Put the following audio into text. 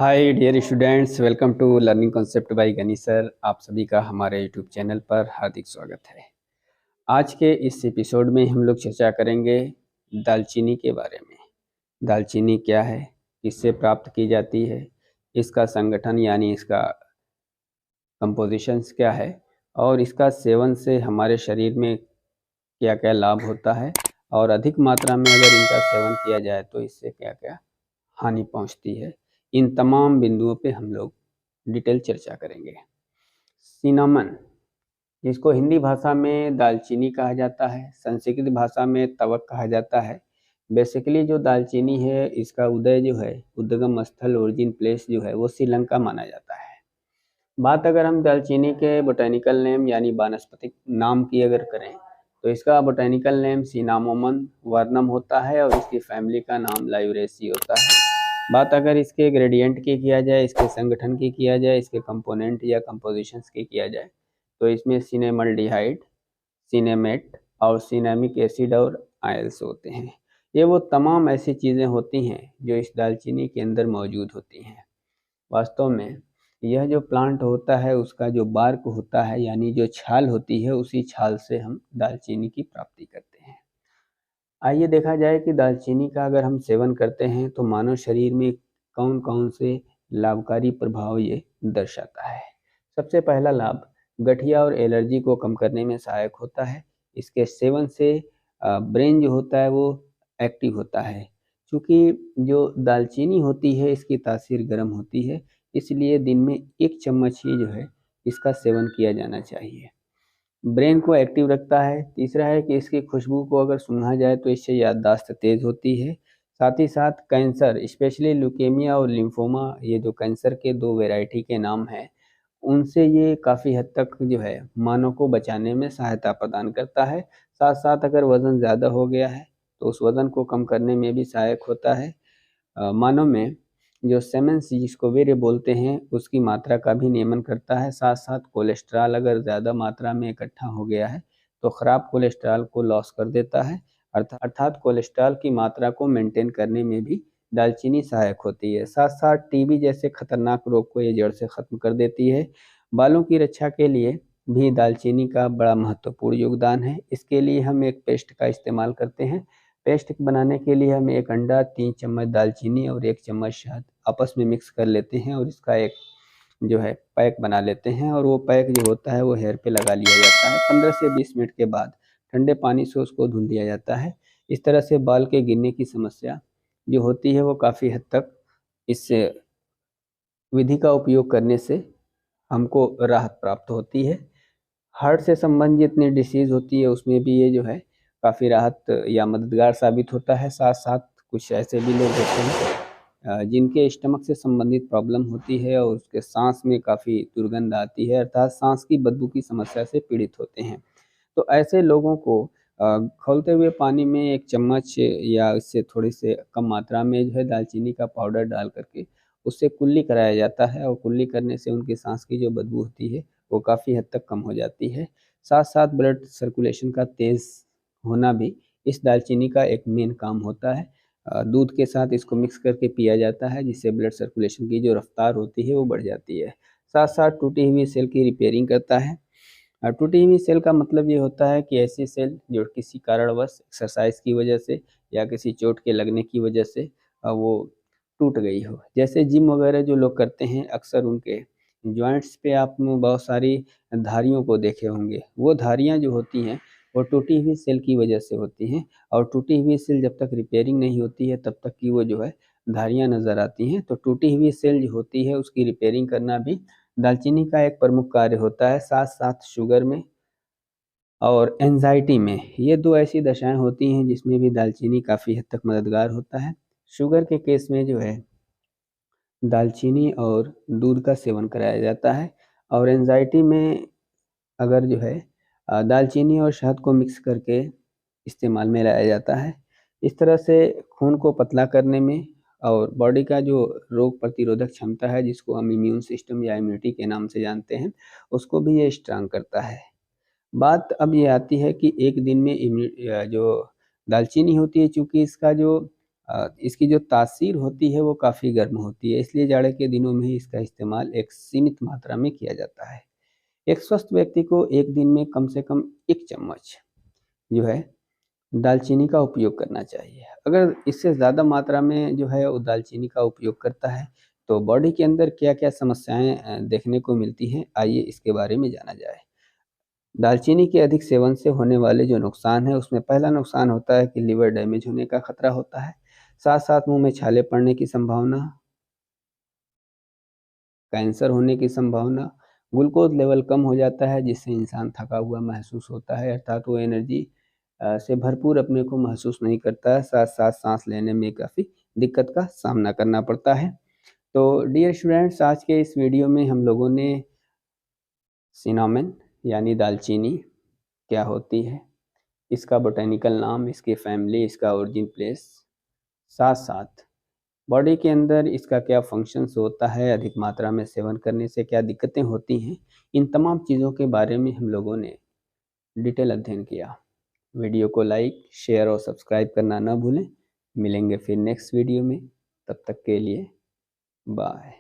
Hi dear students, welcome to learning concept by Ghani sir. आप सभी का हमारे यूट्यूब चैनल पर हार्दिक स्वागत है। आज के इस एपिसोड में हम लोग चर्चा करेंगे दालचीनी के बारे में। दालचीनी क्या है, किससे प्राप्त की जाती है, इसका संगठन यानी इसका कंपोजिशंस क्या है और इसका सेवन से हमारे शरीर में क्या क्या लाभ होता है और अधिक मात्रा में अगर इनका सेवन किया जाए तो इससे क्या क्या हानि पहुंचती है। इन तमाम बिंदुओं पे हम लोग डिटेल चर्चा करेंगे। सिनामन, जिसको हिंदी भाषा में दालचीनी कहा जाता है, संस्कृत भाषा में तवक कहा जाता है। बेसिकली जो दालचीनी है इसका उदय जो है, उद्गम स्थल, ओरिजिन प्लेस जो है वो श्रीलंका माना जाता है। बात अगर हम दालचीनी के बोटेनिकल नेम यानी वानस्पतिक नाम की अगर करें तो इसका बोटेनिकल नेम सिनामोमम वर्नम होता है और इसकी फैमिली का नाम लायूरेसी होता है। बात अगर इसके ग्रेडियंट की किया जाए, इसके संगठन की किया जाए, इसके कंपोनेंट या कंपोजिशंस की किया जाए तो इसमें सिनेमल्डिहाइड, सिनेमेट और सिनेमिक एसिड और आयल्स होते हैं। ये वो तमाम ऐसी चीज़ें होती हैं जो इस दालचीनी के अंदर मौजूद होती हैं। वास्तव में यह जो प्लांट होता है उसका जो बार्क होता है यानी जो छाल होती है, उसी छाल से हम दालचीनी की प्राप्ति करते हैं। आइए देखा जाए कि दालचीनी का अगर हम सेवन करते हैं तो मानव शरीर में कौन कौन से लाभकारी प्रभाव ये दर्शाता है। सबसे पहला लाभ, गठिया और एलर्जी को कम करने में सहायक होता है। इसके सेवन से ब्रेन जो होता है वो एक्टिव होता है। क्योंकि जो दालचीनी होती है इसकी तासीर गर्म होती है, इसलिए दिन में 1 चम्मच ही जो है इसका सेवन किया जाना चाहिए। ब्रेन को एक्टिव रखता है। तीसरा है कि इसकी खुशबू को अगर सूंघा जाए तो इससे याददाश्त तेज होती है। साथ ही साथ कैंसर, स्पेशली ल्यूकेमिया और लिम्फोमा, ये जो कैंसर के 2 वैरायटी के नाम हैं, उनसे ये काफ़ी हद तक जो है मानव को बचाने में सहायता प्रदान करता है। साथ साथ अगर वज़न ज़्यादा हो गया है तो उस वज़न को कम करने में भी सहायक होता है। मानव में जो सेमेंस जिसको वीर्य बोलते हैं उसकी मात्रा का भी नियमन करता है। साथ साथ कोलेस्ट्रॉल अगर ज़्यादा मात्रा में इकट्ठा हो गया है तो ख़राब कोलेस्ट्रॉल को लॉस कर देता है। अर्थात कोलेस्ट्रॉल की मात्रा को मेंटेन करने में भी दालचीनी सहायक होती है। साथ साथ टीबी जैसे खतरनाक रोग को ये जड़ से ख़त्म कर देती है। बालों की रक्षा के लिए भी दालचीनी का बड़ा महत्वपूर्ण योगदान है। इसके लिए हम एक पेस्ट का इस्तेमाल करते हैं। पेस्ट बनाने के लिए हम 1 अंडा, 3 चम्मच दालचीनी और 1 चम्मच शहद आपस में मिक्स कर लेते हैं और इसका एक जो है पैक बना लेते हैं और वो पैक जो होता है वो हेयर पे लगा लिया जाता है। 15 से 20 मिनट के बाद ठंडे पानी से उसको धुल लिया जाता है। इस तरह से बाल के गिरने की समस्या जो होती है वो काफ़ी हद तक इस विधि का उपयोग करने से हमको राहत प्राप्त होती है। हार्ट से संबंधित जितनी डिसीज़ होती है उसमें भी ये जो है काफ़ी राहत या मददगार साबित होता है। साथ साथ कुछ ऐसे भी लोग होते हैं जिनके स्टमक से संबंधित प्रॉब्लम होती है और उसके सांस में काफ़ी दुर्गंध आती है, अर्थात सांस की बदबू की समस्या से पीड़ित होते हैं। तो ऐसे लोगों को खौलते हुए पानी में 1 चम्मच या इससे थोड़ी से कम मात्रा में जो है दालचीनी का पाउडर डाल करके उससे कुल्ली कराया जाता है और कुल्ली करने से उनकी सांस की जो बदबू होती है वो काफ़ी हद तक कम हो जाती है। साथ साथ ब्लड सर्कुलेशन का तेज़ होना भी इस दालचीनी का एक मेन काम होता है। दूध के साथ इसको मिक्स करके पिया जाता है जिससे ब्लड सर्कुलेशन की जो रफ्तार होती है वो बढ़ जाती है। साथ साथ टूटी हुई सेल की रिपेयरिंग करता है। टूटी हुई सेल का मतलब ये होता है कि ऐसी सेल जो किसी कारणवश एक्सरसाइज की वजह से या किसी चोट के लगने की वजह से वो टूट गई हो। जैसे जिम वगैरह जो लोग करते हैं अक्सर उनके जॉइंट्स पे आपने बहुत सारी धारियों को देखे होंगे। वो धारियाँ जो होती हैं वो टूटी हुई सेल की वजह से होती हैं और टूटी हुई सेल जब तक रिपेयरिंग नहीं होती है तब तक की वो जो है धारियाँ नज़र आती हैं। तो टूटी हुई सेल जो होती है उसकी रिपेयरिंग करना भी दालचीनी का एक प्रमुख कार्य होता है। साथ साथ शुगर में और एंजाइटी में, ये 2 ऐसी दशाएँ होती हैं जिसमें भी दालचीनी काफ़ी हद तक मददगार होता है। शुगर के केस में जो है दालचीनी और दूध का सेवन कराया जाता है और एंजाइटी में अगर जो है दालचीनी और शहद को मिक्स करके इस्तेमाल में लाया जाता है। इस तरह से खून को पतला करने में और बॉडी का जो रोग प्रतिरोधक क्षमता है जिसको हम इम्यून सिस्टम या इम्यूनिटी के नाम से जानते हैं, उसको भी ये स्ट्रॉन्ग करता है। बात अब ये आती है कि एक दिन में जो दालचीनी होती है, चूँकि इसका जो इसकी जो तासीर होती है वो काफ़ी गर्म होती है, इसलिए जाड़े के दिनों में ही इसका इस्तेमाल एक सीमित मात्रा में किया जाता है। एक स्वस्थ व्यक्ति को एक दिन में कम से कम 1 चम्मच जो है दालचीनी का उपयोग करना चाहिए। अगर इससे ज़्यादा मात्रा में जो है वो दालचीनी का उपयोग करता है, तो बॉडी के अंदर क्या-क्या समस्याएँ देखने को मिलती हैं, आइए इसके बारे में जाना जाए। दालचीनी के अधिक सेवन से होने वाले जो नुकसान हैं, उसमें पहला नुकसान होता है कि लिवर डैमेज होने का खतरा होता है। साथ-साथ मुँह में छाले पड़ने की संभावना, कैंसर होने की संभावना, ग्लूकोज़ लेवल कम हो जाता है जिससे इंसान थका हुआ महसूस होता है, अर्थात वो एनर्जी से भरपूर अपने को महसूस नहीं करता है, साथ-साथ साँस लेने में काफ़ी दिक्कत का सामना करना पड़ता है। तो डियर स्टूडेंट्स, आज के इस वीडियो में हम लोगों ने सिनामन यानी दालचीनी क्या होती है, इसका बॉटेनिकल नाम, इसकी फैमिली, इसका ओरिजिन प्लेस, साथ-साथ बॉडी के अंदर इसका क्या फंक्शंस होता है, अधिक मात्रा में सेवन करने से क्या दिक्कतें होती हैं, इन तमाम चीज़ों के बारे में हम लोगों ने डिटेल अध्ययन किया। वीडियो को लाइक, शेयर और सब्सक्राइब करना ना भूलें। मिलेंगे फिर नेक्स्ट वीडियो में, तब तक के लिए बाय।